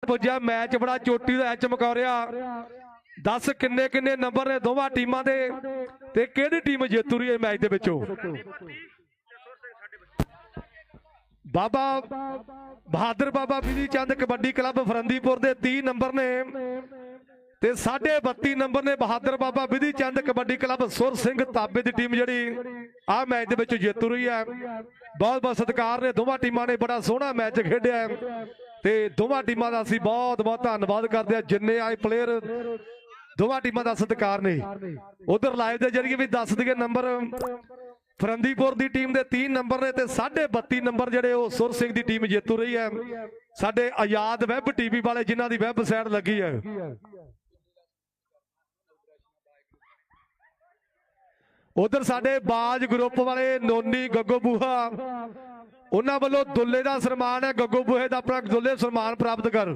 ਪੁੱਜਿਆ ਮੈਚ बड़ा चोटी ਦਾ ਚਮਕੌਰਿਆ। 10 ਕਿੰਨੇ ਨੰਬਰ ਨੇ ਦੋਵਾਂ ਟੀਮਾਂ ਦੇ ਤੇ ਕਿਹੜੀ ਟੀਮ ਜੇਤੂ ਰਹੀ ਹੈ ਮੈਚ ਦੇ ਵਿੱਚੋਂ? बाबा बहादुर बाबा बिधि चंद कबड्डी क्लब फरंदीपुर दे 30 नंबर ने ते 32.5 नंबर ने बहादुर बाबा बिधि चंद कबड्डी क्लब सुर सिंह ताबे की टीम जिहड़ी आ मैच दे विच जेतू रही है। बहुत बहुत सत्कार ने दोवां टीमां ने बड़ा सोहना मैच खेडिया ते दोवां टीमां दा असीं बहुत बहुत धन्नवाद करदे हां जिन्ने आए प्लेयर दोवां टीमां दा सत्कार ने। उधर लाइव दे जरिए भी दस दिए नंबर फरंदीपुर की टीम के 3 नंबर ने ते 32.5 नंबर जिहड़े सुर सिंह की टीम जेतू रही है। साडे आजाद वैब टीवी वाले जिन्हां दी वैबसाइट लगी है। उधर साडे बाज ग्रुप वाले नोनी गग्गो बूहा उन्हां वल्लों दुल्ले का सन्मान है। गग्गो बूहे का अपना दुल्ले सन्मान प्राप्त कर